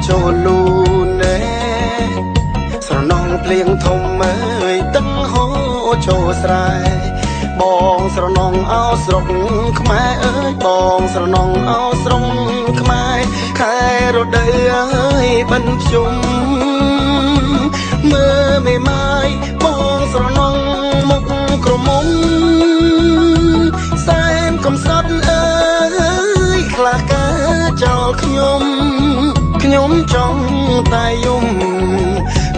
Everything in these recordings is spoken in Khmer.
ចូលលូនេស្រណងភ្លៀងធំអើយទឹកហូរចូលស្រែបងស្រណងអោស្រុកខ្មែរអើយបងស្រណងអោស្រុកខ្មែរខែរដូវអើយបិណ្ឌភ្ជុំមើលមេម៉ាយបងស្រណងមុខក្រមុំសែនកំសត់អើយខ្លះការចោលខ្ញុំចង់តែយំ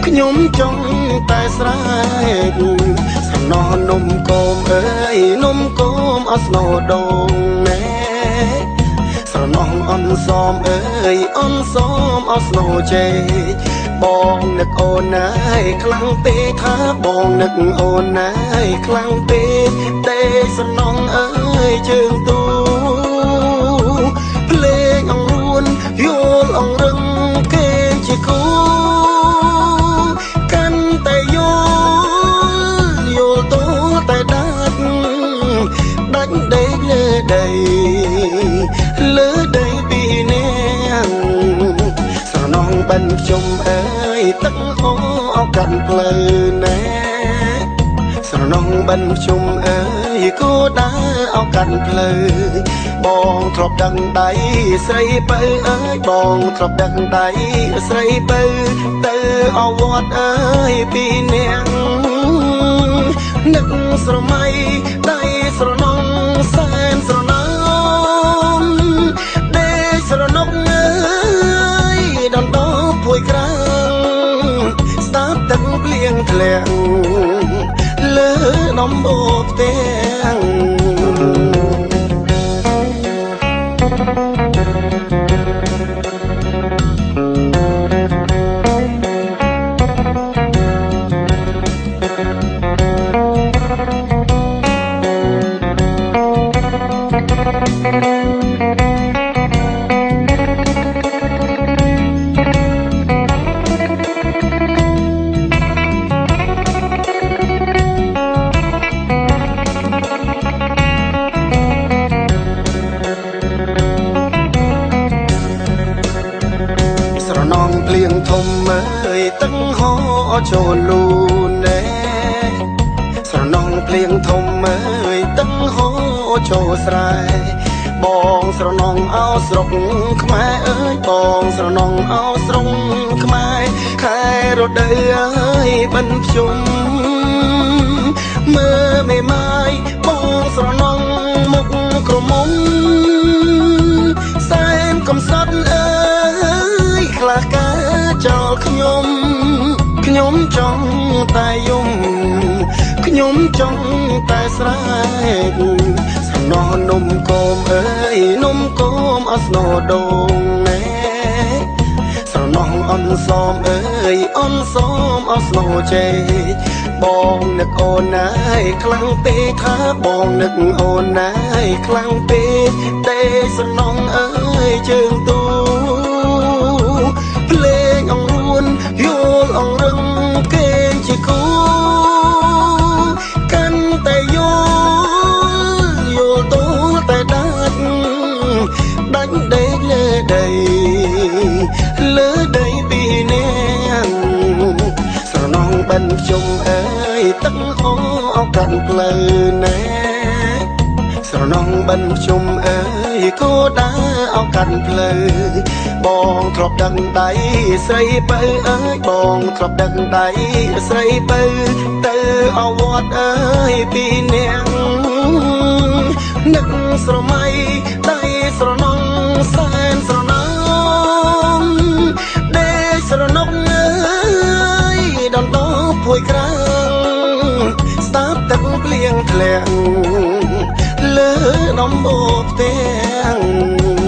ខ្ញុំចង់តែស្រែកសំណោនំគមអើយនំគមអស្នោដងណែស្រណោអនសមអើយអនសមអស្នោជេបងនឹកអូនណាយខ្លាំងពេកថាបងនឹកអូនណាយខ្លាំងពេកទេសំណងអើយជើងទូភ្លេងអង្រួនយល់អង្រឹងគេជាគូកាន់តែយល់តតែដាច់ដេកលើដីពីនាងស្រណងបិណ្ឌភ្ជុំអើយទឹកហូរអោកាន់ផ្លូវណែស្រណងបិណ្ឌភ្ជុំអើយគោដើរអោកាន់ផ្លូវបងធ្លាប់ដឹងដៃស្រីបើអើយបងធ្លាប់ដឹងដៃស្រីបើទៅអវត្តអើយពីនាងនឹកស្រមៃដៃស្រណងសែនស្រណងដេកស្រណុកអើយដណ្ដោភួយក្រាំងស្ដាប់ទឹកភ្លៀងធ្លាក់លើដំបូកផ្ទាំងភ្លៀងធំអើយទឹកហូរចូលលូនេស្រណងភ្លៀងធំអើយទឹកហូរចូលស្រែបងស្រណងអោស្រុកខ្មែរអើយបងស្រណងអោស្រុកខ្មែរខែរដូវអើយបិណ្ឌភ្ជុំមើលមេម៉ាយបងស្រណងមុខក្រមុំសែនកំសត់អើយខ្លះការចោលខ្ញុំចង់តែយំខ្ញុំចង់តែស្រែកសំណោនំគមអើយនំគមអស្នោដងណែស្រណោអនសមអើយអនសមអស្នោជេបងនឹកអូនណាយខ្លាំងពេកថាបងនឹកអូនណាយខ្លាំងពេកទេសំណងអើយជើងទូភ្លេងអង្រួនយល់អង្រឹងគេជាគូកាន់តែយល់តតែដាច់ដេកលើដីពីនាងស្រណងបិណ្ឌភ្ជុំអើយទឹកហូរអោកាន់ផ្លូវណែស្រណងបិណ្ឌភ្ជុំអើយគោដើរអោកាន់ផ្លូវបងធ្លាប់ដឹងដៃស្រីបើអើយបងធ្លាប់ដឹងដៃស្រីបើទៅអវត្តអើយពីនាងនឹកស្រមៃដៃស្រណងសែនស្រណងដេកស្រណុកអើយដណ្ដោភួយក្រាំងស្ដាប់ទឹកភ្លៀងធ្លាក់លើដំបូកផ្ទាំង